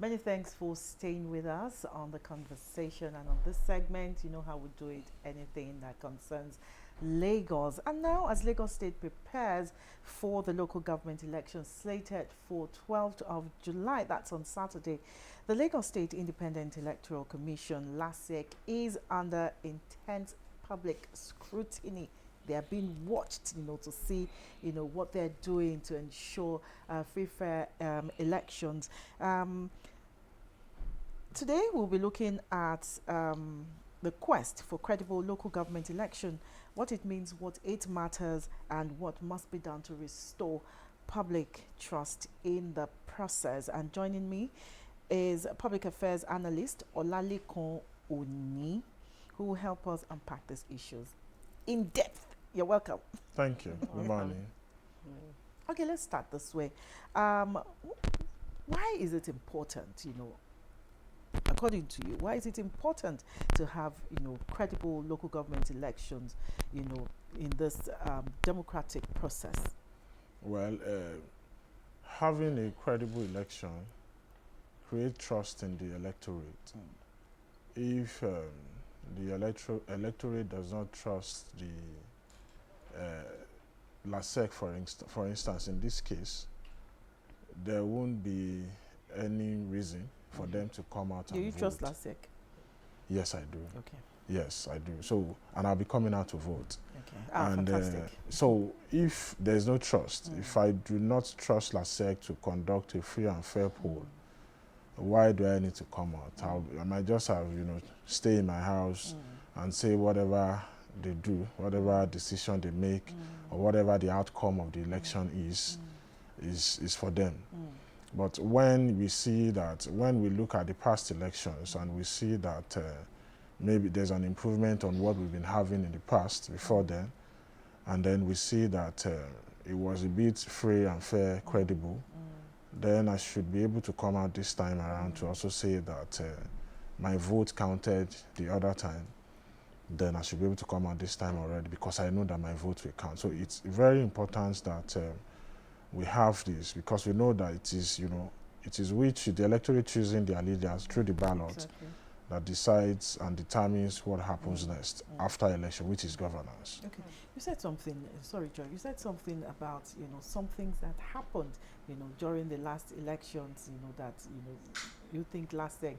Many thanks for staying with us on the conversation and on this segment. You know how we do it, anything that concerns Lagos. And now, as Lagos State prepares for the local government election slated for 12th of July, that's on Saturday, the Lagos State Independent Electoral Commission, LASEC, is under intense public scrutiny. They are being watched, to see, what they're doing to ensure free, fair elections. Today, we'll be looking at the quest for credible local government election, what it means, what it matters, and what must be done to restore public trust in the process. And joining me is public affairs analyst Olalekan Oni, who will help us unpack these issues in depth. You're welcome. Thank you. Good morning. Okay, let's start this way. Why is it important, according to you, why is it important to have, credible local government elections, in this democratic process? Well, having a credible election creates trust in the electorate. If the electorate does not trust the LASEC, for instance, in this case, there won't be any reason for them to come out and vote. Do you trust LASEC? Yes, I do. Okay. Yes, I do. So, and I'll be coming out to vote. Okay. And fantastic. so, if there's no trust, if I do not trust LASEC to conduct a free and fair poll, why do I need to come out? I might just have, stay in my house and say whatever they do, whatever decision they make, or whatever the outcome of the election is for them. But when we see that, when we look at the past elections and we see that maybe there's an improvement on what we've been having in the past before then, and then we see that it was a bit free and fair, credible, then I should be able to come out this time around to also say that my vote counted the other time. Then I should be able to come out this time already because I know that my vote will count. So it's very important that we have this because we know that it is, it is the electorate choosing their leaders through the ballot that decides and determines what happens next after election, which is governance. Okay. You said something, sorry, Joy, you said something about, some things that happened, during the last elections, that, you think LASEC,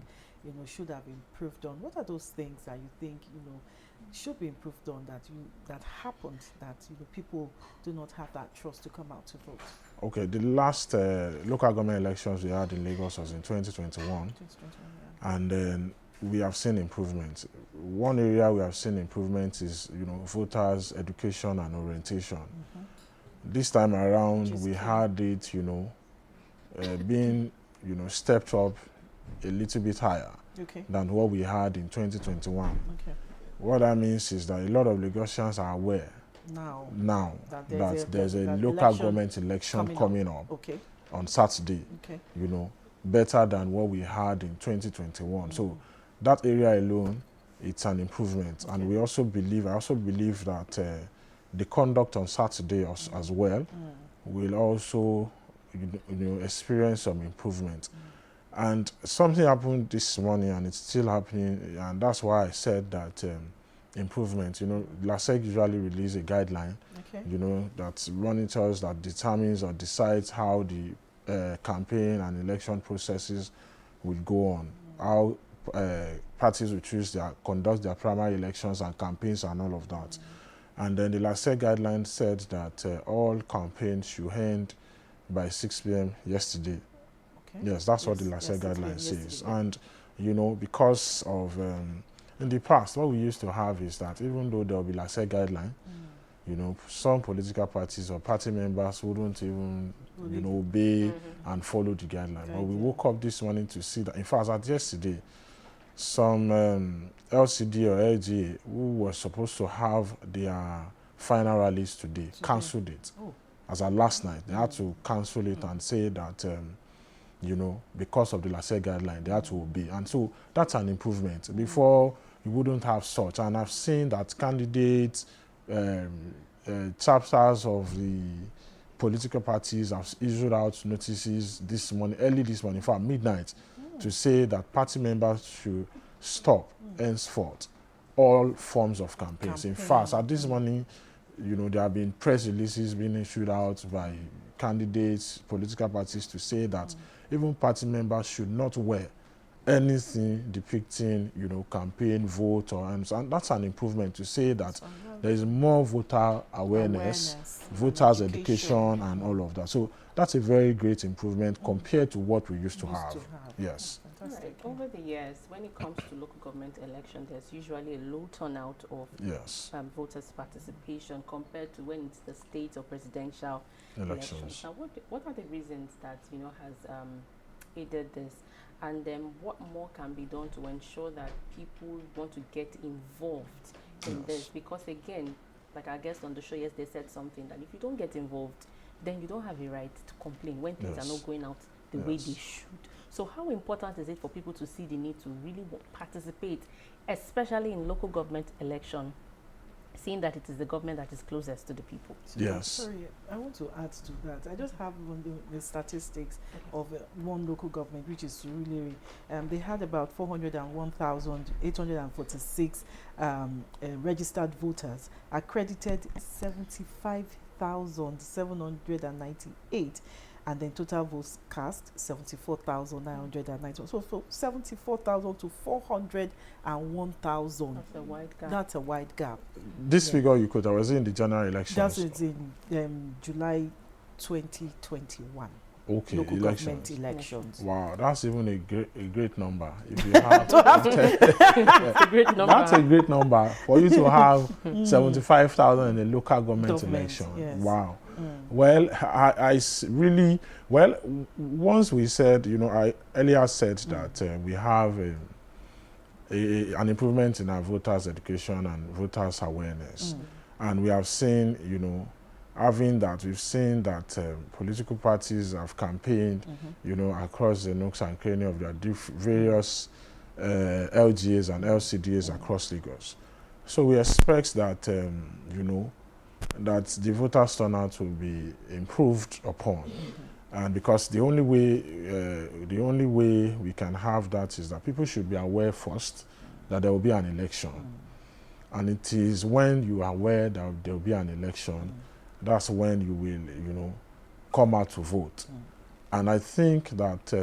should have improved on. What are those things that you think, should be improved on that happened that, people do not have that trust to come out to vote? Okay, the last local government elections we had in Lagos was in 2021. And then we have seen improvements. One area we have seen improvement is, voters' education and orientation. This time around, we had it, being, stepped up a little bit higher than what we had in 2021. Okay. What that means is that a lot of Lagosians are aware now that there's a local government election coming up on Saturday, better than what we had in 2021. So that area alone, it's an improvement. And I also believe that the conduct on Saturday as well will also experience some improvement. And something happened this morning and it's still happening, and that's why I said that improvement, LASEC usually release a guideline, that monitors, that determines or decides how the campaign and election processes will go on, how parties will conduct their primary elections and campaigns and all of that. And then the LASEC guideline said that all campaigns should end by 6 p.m. yesterday. Yes, that's what the LASEC guideline says. And, because of, in the past, what we used to have is that even though there will be LASEC guideline, some political parties or party members wouldn't even, obey and follow the guideline. But we woke up this morning to see that, in fact, at yesterday, some LCD or LGA who were supposed to have their final rallies today cancelled it. As of last night, they had to cancel it and say that because of the LASEC guideline, they had to obey. And so that's an improvement. Before, you wouldn't have such. And I've seen that candidates, chapters of the political parties have issued out notices this morning, early this morning, in fact, midnight, to say that party members should stop henceforth all forms of campaigns. In fact, at this morning, there have been press releases being issued out by candidates, political parties, to say that even party members should not wear anything depicting, campaign, vote, and that's an improvement, to say that there is more voter awareness, voters' education, and all of that. So that's a very great improvement compared to what we used to have. Yes. Right. Over the years, when it comes to local government election, there's usually a low turnout of voters' participation compared to when it's the state or presidential elections. Now, what are the reasons that has aided this, and then what more can be done to ensure that people want to get involved in this? Because again, like our guest on the show yesterday said something, that if you don't get involved, then you don't have a right to complain when things are not going out the way they should. So how important is it for people to see the need to really participate, especially in local government election, seeing that it is the government that is closest to the people? Yes. Sorry, I want to add to that. I just have the statistics of one local government, which is really, they had about 401,846 registered voters, accredited 75,798. And then total votes cast 74,991. So from 74,000 to 401,000. That's a wide gap. That's a wide gap. This figure you quoted, was in the general elections? That's in July 2021. Okay, local government elections. Wow, that's even a great number. If you have that's a great number. That's a great number for you to have 75,000 in a local government election. Yes. Wow. Well, I really, once we said, I earlier said that we have an improvement in our voters' education and voters' awareness. And we have seen, we've seen that political parties have campaigned, across the nooks and crannies of their various LGAs and LCDAs across Lagos. So we expect that, that the voters' turnout will be improved upon. And because the only way we can have that is that people should be aware first that there will be an election. And it is when you are aware that there will be an election, that's when you will, come out to vote. And I think that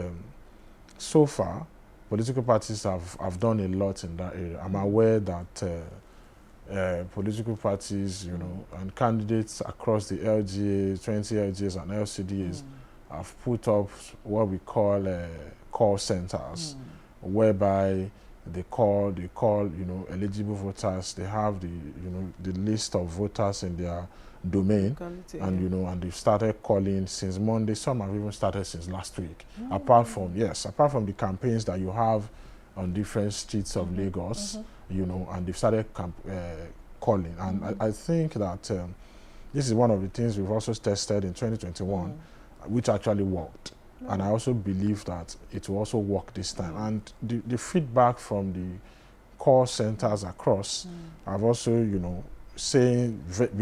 so far, political parties have done a lot in that area. I'm aware that political parties, and candidates across the LGA, 20 LGAs and LCDAs have put up what we call call centers, whereby they call, eligible voters. They have the list of voters in their domain, and they've started calling since Monday. Some have even started since last week. Apart from the campaigns that you have on different streets of Lagos, and they've started calling. And I think that this is one of the things we've also tested in 2021, which actually worked. And I also believe that it will also work this time. And the feedback from the call centers across have also, been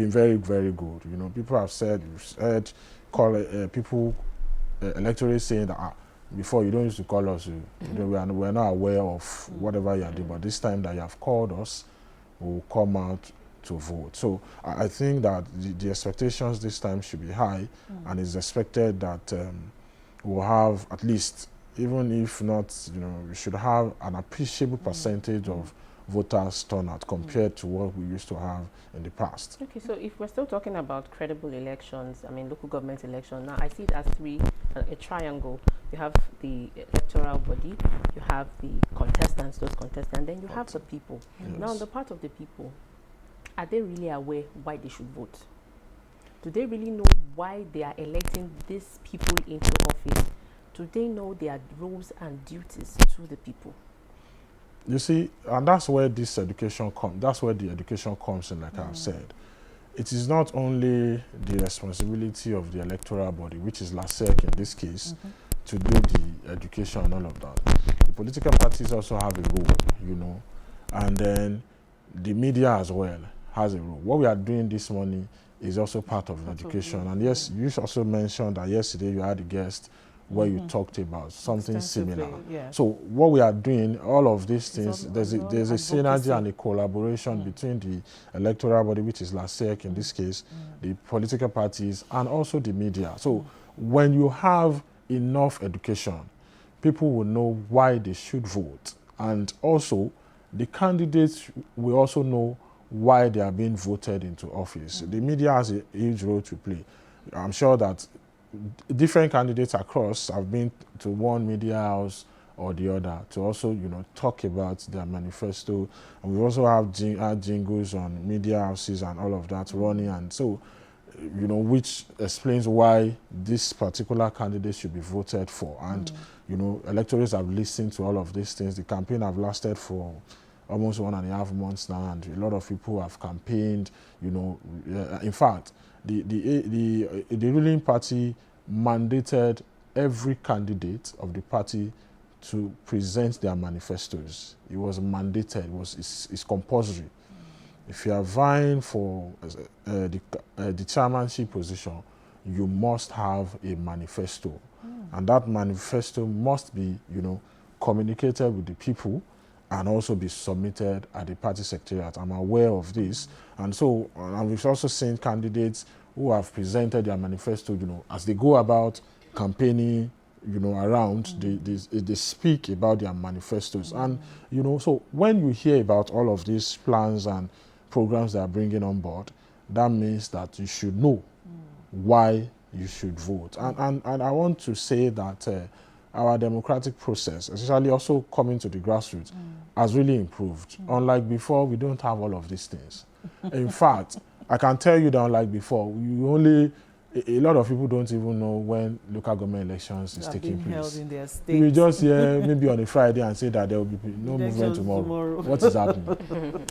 very, very good. People have said, people electorally saying that before you don't used to call us, we're not aware of whatever you're doing, but this time that you have called us, we'll come out to vote. So I think that the expectations this time should be high, and it's expected that we'll have at least, even if not, we should have an appreciable percentage of voters turnout compared to what we used to have in the past. Okay, so if we're still talking about credible elections, local government election, now I see it as a triangle. You have the electoral body, you have the contestants, and then you have the people. Yes. Now, on the part of the people, are they really aware why they should vote? Do they really know why they are electing these people into office? Do they know their roles and duties to the people? You see, and that's where this education comes. That's where the education comes in, like I said. It is not only the responsibility of the electoral body, which is LASEC in this case, to do the education and all of that. The political parties also have a role, and then the media as well has a role. What we are doing this morning is also part of education. And yes, you also mentioned that yesterday you had a guest where you talked about something similar. So what we are doing, all of these things, there's a synergy and a collaboration between the electoral body, which is LASEC in this case, the political parties, and also the media. So when you have enough education, people will know why they should vote. And also, the candidates will also know why they are being voted into office. The media has a huge role to play. I'm sure that different candidates across have been to one media house or the other to also, talk about their manifesto. And we also have jingles on media houses and all of that running. And so, which explains why this particular candidate should be voted for. And, electorates have listened to all of these things. The campaign have lasted for almost 1.5 months now, and a lot of people have campaigned, in fact, the ruling party mandated every candidate of the party to present their manifestos. It was mandated, it's compulsory. If you are vying for the chairmanship position, you must have a manifesto. And that manifesto must be, communicated with the people and also be submitted at the party secretariat. I'm aware of this. And so, and we've also seen candidates who have presented their manifesto, as they go about campaigning, around, they speak about their manifestos. And, so when you hear about all of these plans and programs they are bringing on board, that means that you should know why you should vote. And I want to say that our democratic process, especially also coming to the grassroots, has really improved. Unlike before, we don't have all of these things. In fact, I can tell you that unlike before, a lot of people don't even know when local government elections is taking place. In their states. You will just hear maybe on a Friday and say that there will be no movement tomorrow. What is happening?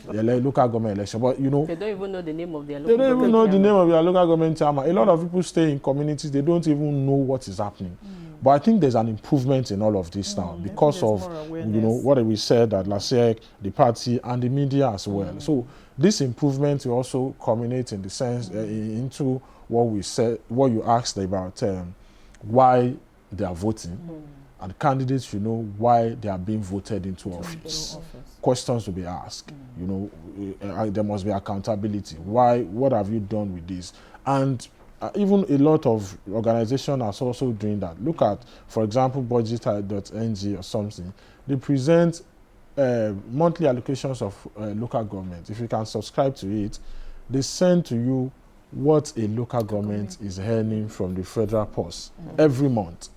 The local government election. But they don't even know the name of their local government. They don't even know the name of their local government chairman. A lot of people stay in communities, they don't even know what is happening. But I think there's an improvement in all of this now because of what we said that LASEC, the party, and the media as well. So this improvement will also culminate in the sense into what we said, what you asked about why they are voting, and candidates should know why they are being voted into office. Questions to be asked. There must be accountability. Why? What have you done with this? And even a lot of organizations are also doing that. Look at, for example, budget.ng or something. They present monthly allocations of local government. If you can subscribe to it, they send to you what a local government is earning from the federal purse every month.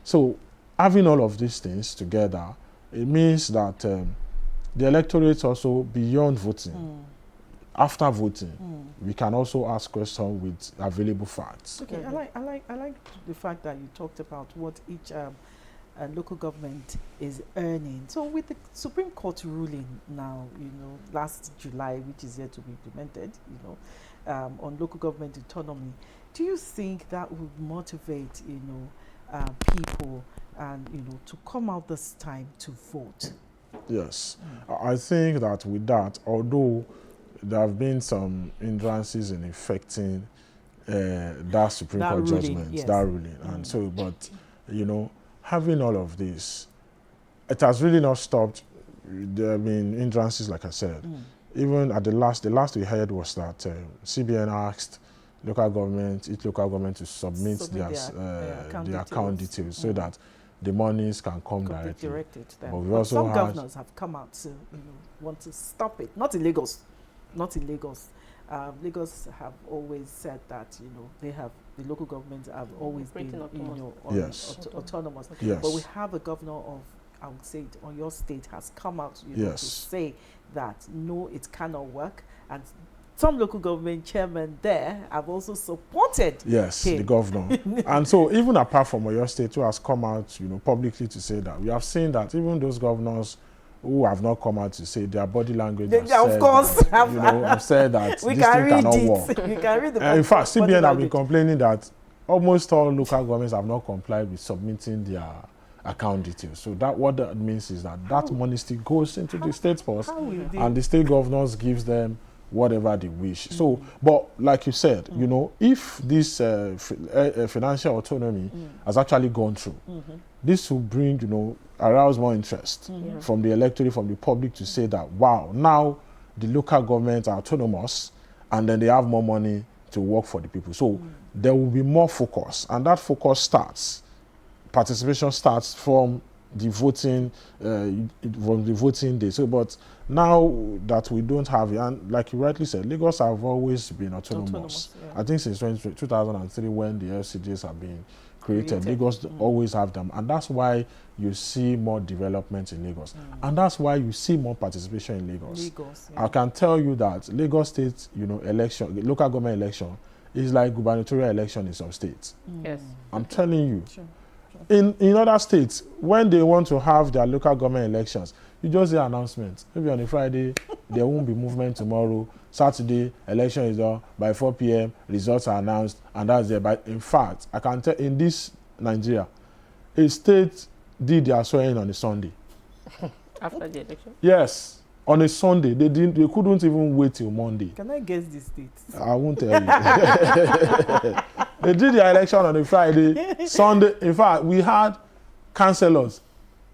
So having all of these things together, it means that the electorate also, beyond voting, after voting, we can also ask questions with available facts. Okay, I like the fact that you talked about what each local government is earning. So with the Supreme Court ruling now, last July, which is yet to be implemented, on local government autonomy, do you think that would motivate, people and, to come out this time to vote? Yes. I think that with that, although there have been some hindrances in effecting that Supreme Court judgment, that ruling. And so, but, having all of this, it has really not stopped. There have been hindrances, like I said. Even at the last we heard was that CBN asked each local government to submit their account details so that the monies can come directly. Directed to them. But some governors have come out to want to stop it. Not in Lagos. Lagos have always said that the local governments have always been autonomous. Yes. But we have a governor of, I would say, on your state has come out to say that no, it cannot work, and some local government chairmen there have also supported him. The governor. And so even apart from your state, who has come out publicly to say that, we have seen that even those governors who have not come out to say, their body language have said that this thing cannot work. We can read the in fact, CBN have been complaining that almost all local governments have not complied with submitting their account details. So what that means is that money still goes into the state purse, and the state governors gives them whatever they wish. So, but like you said, you know, if this financial autonomy has actually gone through, this will bring, you know, arouse more interest from the electorate, from the public to say that, wow, now the local governments are autonomous and then they have more money to work for the people. So there will be more focus, and that focus starts, participation starts from the voting day. So, but now that we don't have it, and like you rightly said, Lagos have always been autonomous. I think since 2003 when the LCDs have been created. Lagos always have them, and that's why you see more development in Lagos, and that's why you see more participation in Lagos. I can tell you that Lagos State, you know, election, local government election, is like gubernatorial election in some states. Yes, I'm telling you. In other states, when they want to have their local government elections, you just hear announcements. Maybe on a Friday, there won't be movement tomorrow. Saturday, election is done. By 4 p.m., results are announced, and that's it. But in fact, I can tell in this Nigeria, a state did their swearing on a Sunday. After the election? Yes. On a Sunday, they couldn't even wait till Monday. Can I guess the state? I won't tell you. They did their election on a Friday. Sunday, in fact, we had councillors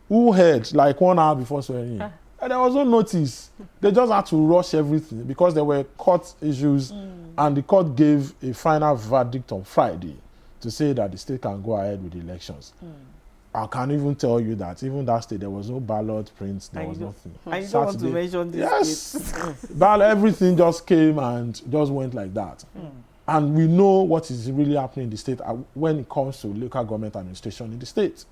who heard like 1 hour before swearing in. And there was no notice. They just had to rush everything because there were court issues, and the court gave a final verdict on Friday to say that the state can go ahead with the elections. I can even tell you that even that state, there was no ballot prints, there was nothing. I don't want to mention this state. Everything just came and just went like that. And we know what is really happening in the state when it comes to local government administration in the state.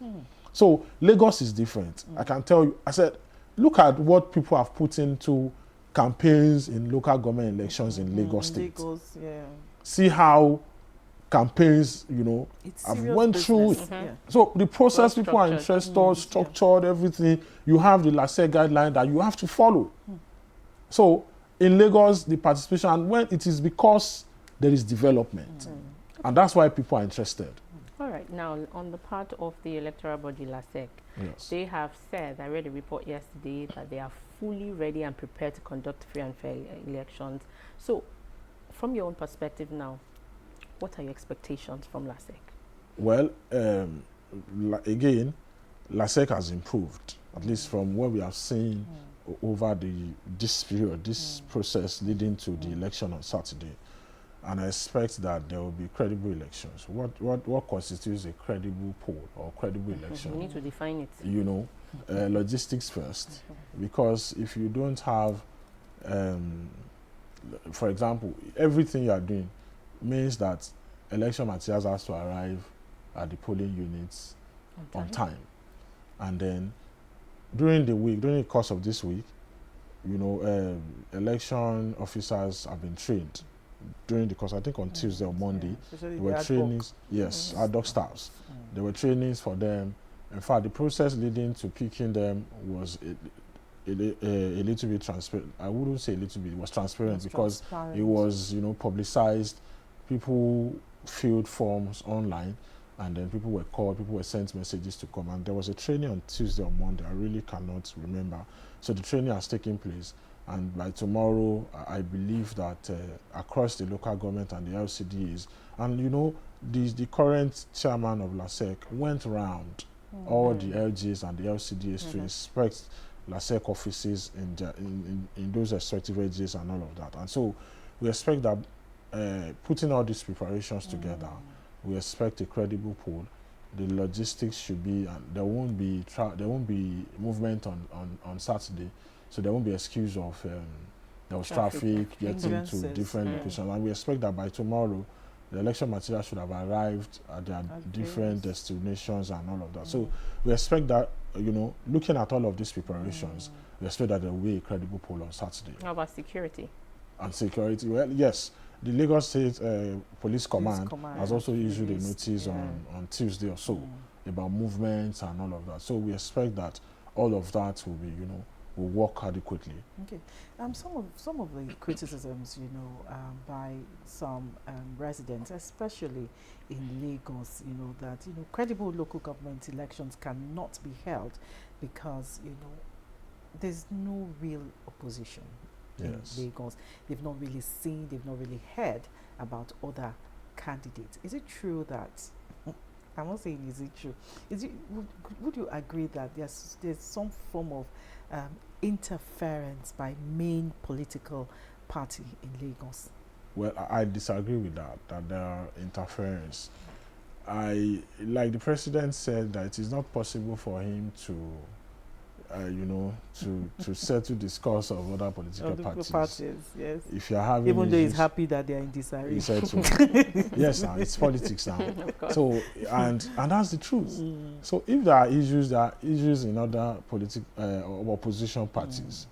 So Lagos is different. I can tell you, I said, look at what people have put into campaigns in local government elections in Lagos State. See how campaigns, you know, have went through it. So the process, people are interested, structured, everything. You have the LASEC guideline that you have to follow. So in Lagos, the participation, and when it is because there is development. And that's why people are interested. All right. Now, on the part of the electoral body, LASEC, they have said, I read a report yesterday, that they are fully ready and prepared to conduct free and fair elections. So, from your own perspective now, what are your expectations from LASEC? Well, again, LASEC has improved, at least from what we have seen over this period, this process leading to the election on Saturday. And I expect that there will be credible elections. What constitutes a credible poll or credible election? We need to define it. You know, logistics first. Because if you don't have, for example, everything you are doing means that election materials has to arrive at the polling units on time. And then during the course of this week, you know, election officers have been trained. During the course, I think on Tuesday or Monday, there were trainings, ad hoc staffs. There were trainings for them. In fact, the process leading to picking them was a little bit transparent. I wouldn't say a little bit, it was transparent because it was, you know, publicized. People filled forms online, and then people were called, people were sent messages to come. And there was a training on Tuesday or Monday, I really cannot remember. So the training has taken place. And by tomorrow, I believe that across the local government and the LCDs, and you know, the current chairman of LASEC went around all the LGs and the LCDs to inspect LASEC offices in those respective LGs and all of that. And so we expect that putting all these preparations together, we expect a credible poll. The logistics should be, and there won't be movement on Saturday. So there won't be excuse of there was traffic getting to different locations. And we expect that by tomorrow, the election material should have arrived at their different destinations and all of that. So we expect that, you know, looking at all of these preparations, we expect that there will be a credible poll on Saturday. How about security? And security, well, yes. The Lagos State Police Command has also issued a notice on Tuesday or so about movements and all of that. So we expect that all of that will be, you know, will work adequately. Okay. Some of the criticisms, you know, by some residents, especially in Lagos, you know, that, you know, credible local government elections cannot be held because, you know, there's no real opposition. in Lagos. They've not really seen, they've not really heard about other candidates. Is it true that, I'm not saying is it true, would you agree that there's some form of interference by main political party in Lagos? Well, I disagree with that there are interference. Like the president said, that it is not possible for him to to settle the scores of other political parties. Yes. If you're having even though he's happy that they're in disarray. He said so. Yes, now it's politics now. So and that's the truth. So if there are issues in other opposition parties,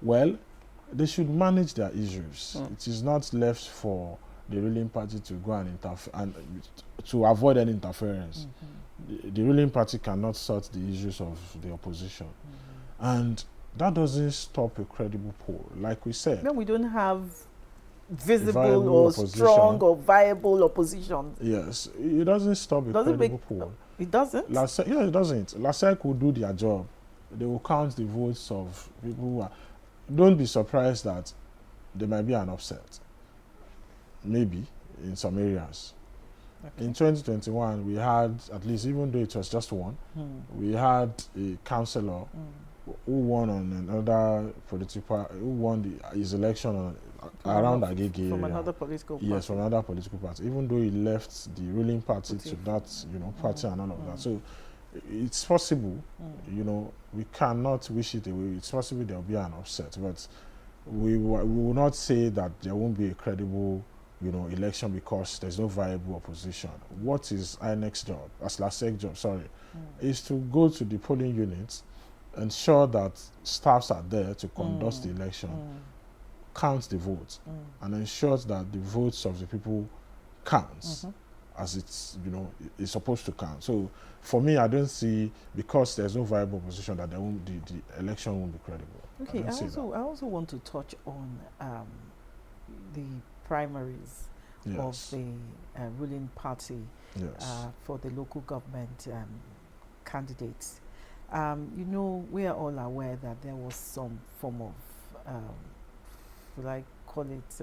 well, they should manage their issues. It is not left for the ruling party to go and interfere and to avoid any interference. The ruling party cannot sort the issues of the opposition. And that doesn't stop a credible poll. Like we said. No, we don't have visible or strong or viable opposition. Yes, it doesn't stop a credible poll. It doesn't? Yeah, it doesn't. LASEC will do their job. They will count the votes of people who are. Don't be surprised that there might be an upset. Maybe in some areas. Okay. In 2021, we had, at least, even though it was just one, we had a councillor who won on another political party, who won his election around Agege area. From another political party. Yes, from another political party. Even though he left the ruling party to that, party and all of that. So it's possible, we cannot wish it away. It's possible there will be an upset, but we will not say that there won't be a credible election because there's no viable opposition. What is INEC's job, as LASEC job, is to go to the polling units, ensure that staffs are there to conduct the election, count the votes, and ensure that the votes of the people counts as it's, is supposed to count. So for me, I don't see, because there's no viable opposition, that the election won't be credible. Okay, I also want to touch on the primaries of the ruling party for the local government candidates. We are all aware that there was some form of, should I call it,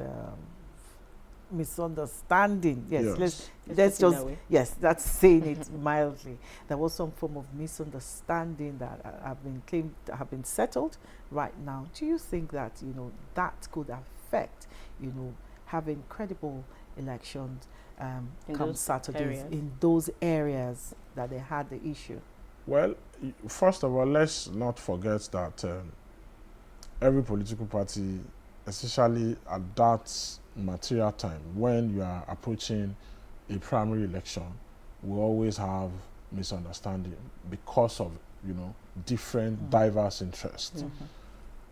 misunderstanding. That's saying it mildly. There was some form of misunderstanding that have been settled right now. Do you think that that could affect having credible elections come Saturdays in those areas that they had the issue? Well, first of all, let's not forget that every political party, especially at that material time, when you are approaching a primary election, will always have misunderstanding because of different diverse interests.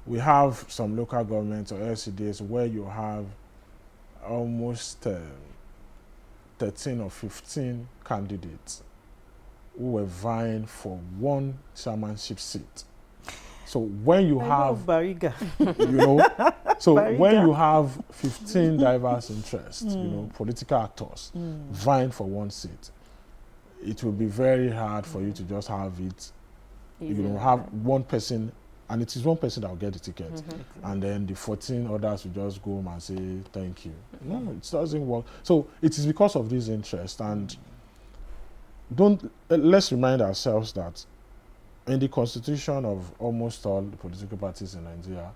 We have some local governments or LCDs where you have almost 13 or 15 candidates who were vying for one chairmanship seat. So when you have Bariga. When you have 15 diverse interests, political actors vying for one seat, it will be very hard for you to just have it, have one person, and it is one person that will get the ticket, and then the 14 others will just go home and say thank you. No, it doesn't work. So it is because of these interests, and let's remind ourselves that in the constitution of almost all the political parties in Nigeria,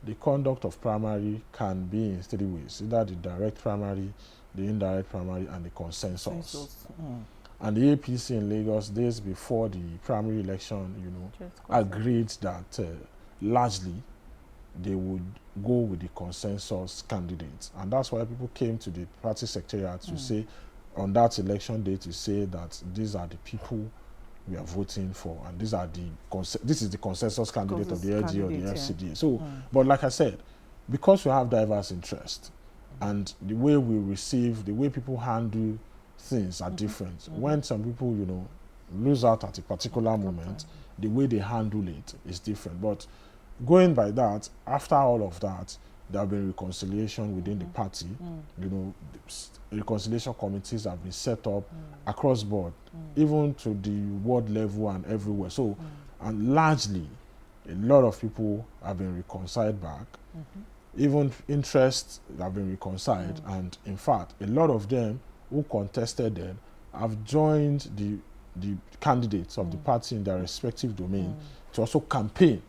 the conduct of primary can be in three ways: either the direct primary, the indirect primary, and the consensus. And the APC in Lagos, days before the primary election, agreed that largely they would go with the consensus candidates. And that's why people came to the party secretariat to say, on that election day, to say that these are the people we are voting for, and this is the consensus candidate of the LG or the FCD. So, but like I said, because we have diverse interest, and the way we receive, the way people handle things are different. When some people, lose out at a particular moment, the way they handle it is different. But going by that, after all of that, there have been reconciliation within the party. Reconciliation committees have been set up across board, even to the ward level and everywhere. So, and largely, a lot of people have been reconciled back. even interests have been reconciled, and in fact, a lot of them who contested them have joined the candidates of the party in their respective domain to also campaign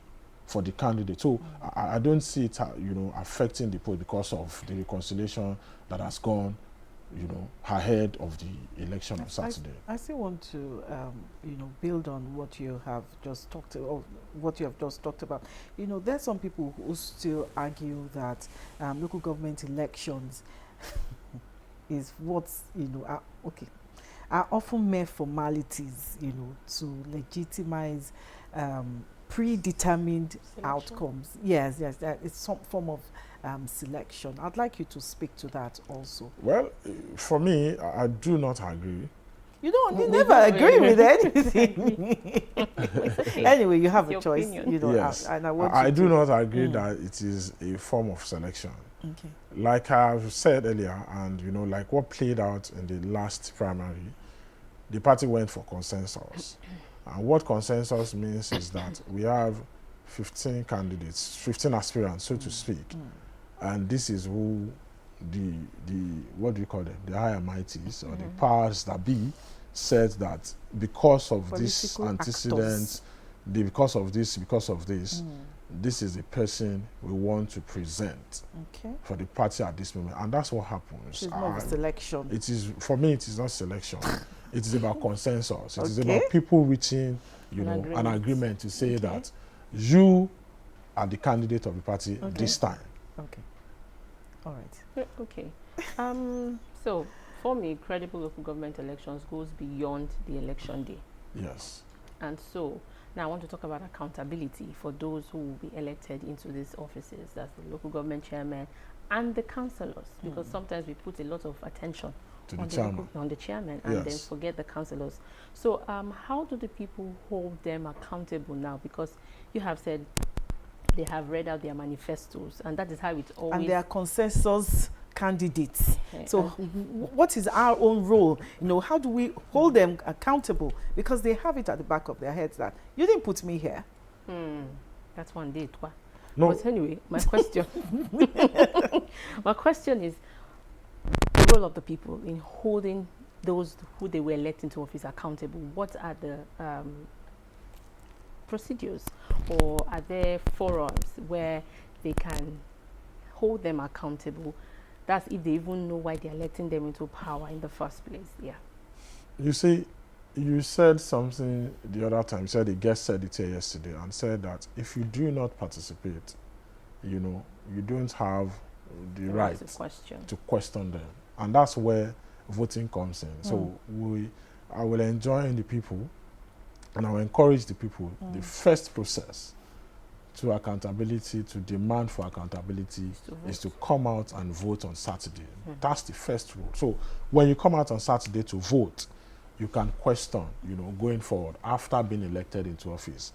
for the candidate. So I don't see it, affecting the poll because of the reconciliation that has gone, ahead of the election on Saturday. I still want to, build on what you have just talked about. There's some people who still argue that local government elections is what's, are often mere formalities, to legitimize predetermined selection. Outcomes. Yes, that is some form of selection. I'd like you to speak to that also. Well, for me, I do not agree. You never agree with anything. Anyway, you have a choice. Yes. I do not agree that it is a form of selection. Okay. Like I've said earlier, and like what played out in the last primary, the party went for consensus. And what consensus means is that we have 15 candidates, 15 aspirants, so to speak. And this is who what do you call them? The higher mighties, or the powers that be, said that because of this antecedent, because of this, this is the person we want to present for the party at this moment. And that's what happens. It's not selection. It is, for me, it is not selection. It is about consensus. It is about people reaching, an agreement to say that you are the candidate of the party this time. Okay. All right. Okay. So, for me, credible local government elections goes beyond the election day. Yes. And so, now I want to talk about accountability for those who will be elected into these offices. That's the local government chairman and the councillors, because sometimes we put a lot of attention on the chairman and then forget the councillors. So how do the people hold them accountable now? Because you have said they have read out their manifestos, and that is how it's always... And they are consensus candidates. So what is our own role? How do we hold them accountable? Because they have it at the back of their heads that you didn't put me here. That's one day. No. But anyway, my question my question is the role of the people in holding those who they were elected into office accountable. What are the procedures, or are there forums where they can hold them accountable? That's if they even know why they're electing them into power in the first place. Yeah. You see, you said something the other time. You said the guest said it here yesterday, and said that if you do not participate, you don't have the right to question them. And that's where voting comes in. So I will enjoin the people, and I will encourage the people. The first process to accountability, to demand for accountability, is to come out and vote on Saturday. That's the first rule. So when you come out on Saturday to vote, you can question, going forward after being elected into office.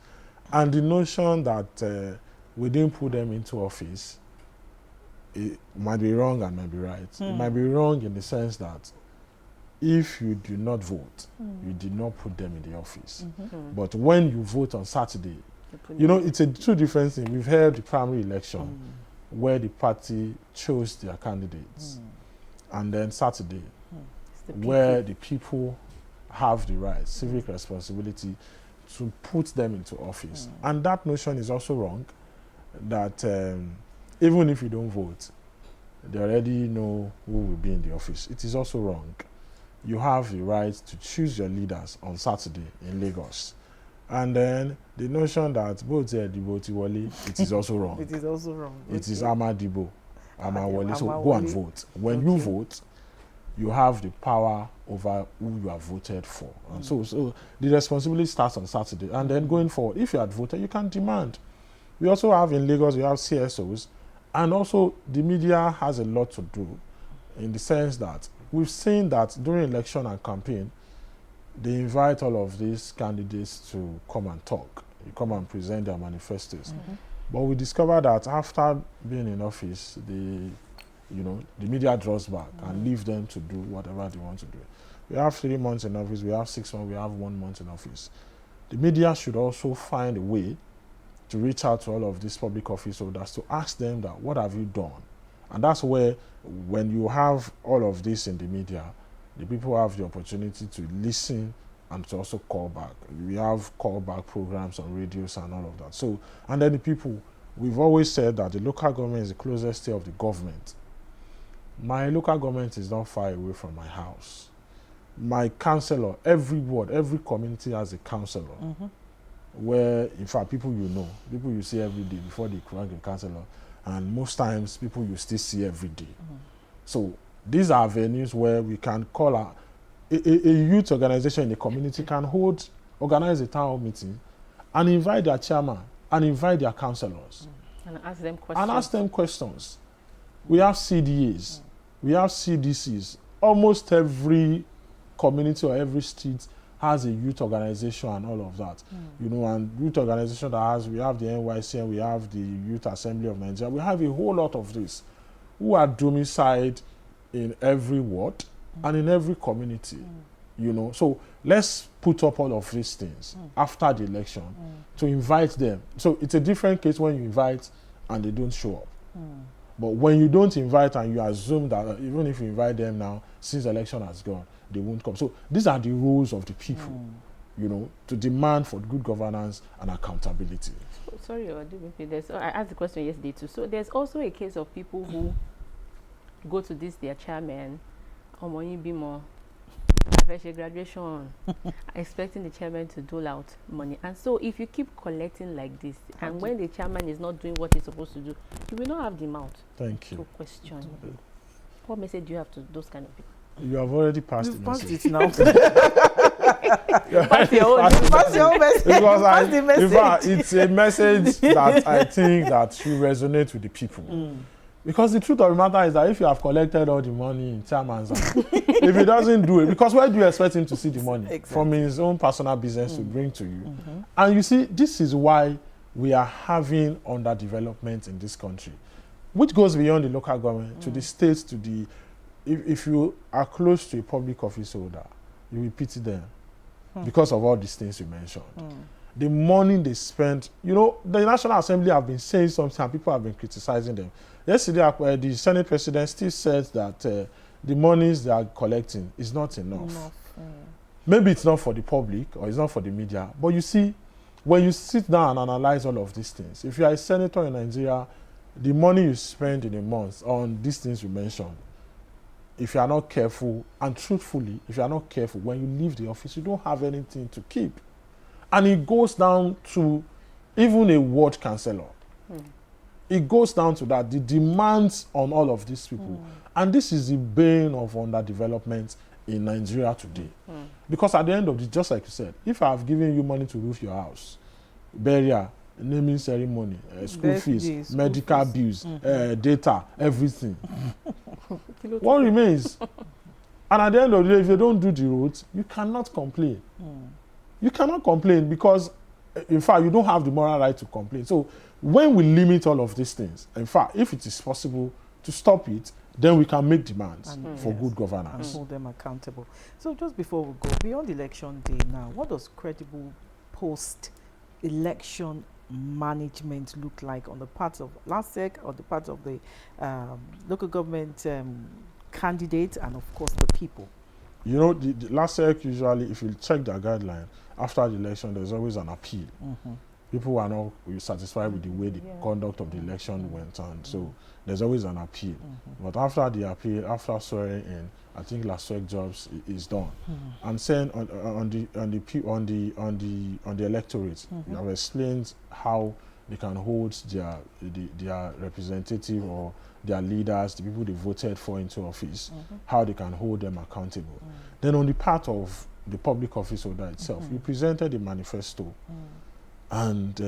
And the notion that we didn't put them into office, it might be wrong and might be right. It might be wrong in the sense that if you do not vote, you did not put them in the office. But when you vote on Saturday, it's two different things. We've heard the primary election where the party chose their candidates, and then Saturday, where the people have the right, civic responsibility to put them into office. And that notion is also wrong, that even if you don't vote, they already know who will be in the office. It is also wrong. You have the right to choose your leaders on Saturday in Lagos. And then the notion that vote Wale, it is also wrong. It is also wrong. It is Amadibo, Amawale. So go and vote. When you vote, you have the power over who you have voted for. And so the responsibility starts on Saturday. And then going forward, if you had voted, you can demand. We also have in Lagos, we have CSOs. And also the media has a lot to do, in the sense that we've seen that during election and campaign, they invite all of these candidates to come and talk, come and present their manifestos. But we discovered that after being in office, the media draws back and leave them to do whatever they want to do. We have 3 months in office, we have 6 months, we have 1 month in office. The media should also find a way to reach out to all of these public office holders to ask them that, what have you done? And that's where, when you have all of this in the media, the people have the opportunity to listen and to also call back. We have callback programs on radios and all of that. So, and then the people, we've always said that the local government is the closest tier of the government. My local government is not far away from my house. My councillor, every ward, every community has a councillor. Where, in fact, people you know, people you see every day before they rank a councillor, and most times people you still see every day. So these are venues where we can call a youth organization in the community can organize a town hall meeting and invite their chairman and invite their councillors. And ask them questions. We have CDAs, we have CDCs. Almost every community or every street has a youth organization and all of that. You know, and youth organization that we have the NYC and we have the Youth Assembly of Nigeria. We have a whole lot of this who are domiciled in every ward and in every community. You know, so let's put up all of these things after the election to invite them. So it's a different case when you invite and they don't show up. But when you don't invite and you assume that even if you invite them now, since the election has gone, they won't come. So these are the roles of the people, you know, to demand for good governance and accountability. Sorry, I asked the question yesterday too. So there's also a case of people who go to their chairman, graduation, expecting the chairman to dole out money. And so if you keep collecting like this, and when the chairman is not doing what he's supposed to do, you will not have the mouth to question. What message do you have to those kind of people? You have already passed You've the passed message. it now. Pass your message. In fact, it's a message that I think that should resonate with the people. Because the truth of the matter is that if you have collected all the money in chairman's hand, if he doesn't do it, because where do you expect him to see the money? Exactly. From his own personal business to bring to you. And you see, this is why we are having underdevelopment in this country, which goes beyond the local government, to the states, to the... If you are close to a public office holder, you will pity them because of all these things you mentioned. The money they spend, you know, the National Assembly have been saying something and people have been criticizing them. Yesterday, the Senate President still said that the monies they are collecting is not enough. Maybe it's not for the public or it's not for the media, but you see, when you sit down and analyze all of these things, if you are a senator in Nigeria, the money you spend in a month on these things you mentioned, if you are not careful, and truthfully, if you are not careful, when you leave the office, you don't have anything to keep. And it goes down to even a ward councillor. It goes down to that, the demands on all of these people. And this is the bane of underdevelopment in Nigeria today. Because at the end of the, just like you said, if I have given you money to roof your house, burial, naming ceremony, school fees, medical bills, data, everything, what remains? And at the end of the day, if you don't do the roads, you cannot complain. You cannot complain because, in fact, you don't have the moral right to complain. So when we limit all of these things, in fact, if it is possible to stop it, then we can make demands for good governance. And hold them accountable. So just before we go, beyond election day now, what does credible post-election management look like on the part of LASEC or the part of the local government candidates and, of course, the people? You know, the LASEC usually, if you check their guideline, after the election, there's always an appeal. People are not satisfied with the way the conduct of the election went on. So there's always an appeal. But after the appeal, after swearing in, I think LASEC jobs is done. And saying on the electorate, you have explained how they can hold their representative or their leaders, the people they voted for into office, how they can hold them accountable. Then on the part of the public office holder itself, you presented a manifesto. And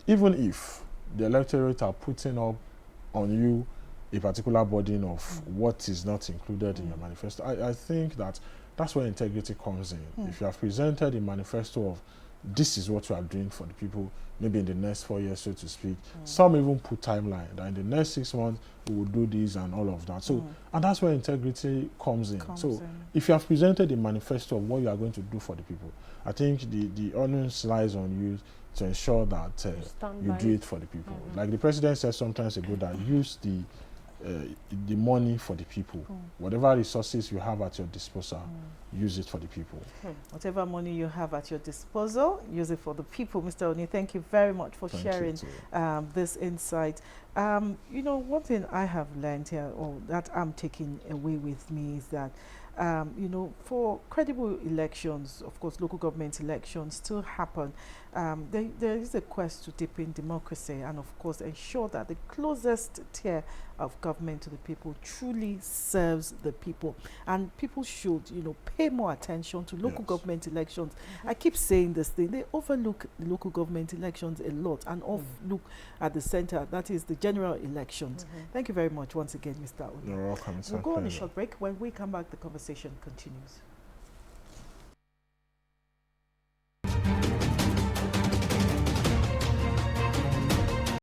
even if the electorate are putting up on you a particular burden of what is not included in your manifesto, I think that's where integrity comes in. If you have presented a manifesto of this is what we are doing for the people, maybe in the next 4 years, so to speak. Some even put timeline that in the next 6 months we will do this and all of that. So, and that's where integrity comes in. If you have presented a manifesto of what you are going to do for the people, I think the onus lies on you to ensure that you do it for the people. Like the president said sometimes ago, that use the money for the people. Whatever resources you have at your disposal, use it for the people. Whatever money you have at your disposal, use it for the people. Mr. Oni, thank you very much for sharing this insight. You know, one thing I have learned here, or that I'm taking away with me, is that you know, for credible elections, of course, local government elections still happen. There is a quest to deepen democracy and, of course, ensure that the closest tier of government to the people truly serves the people. And people should, you know, pay more attention to local government elections. I keep saying this thing. They overlook the local government elections a lot and look at the center, that is the general elections. Thank you very much once again, Mr. Oni. You're welcome. We'll go on a short break. When we come back, the conversation continues.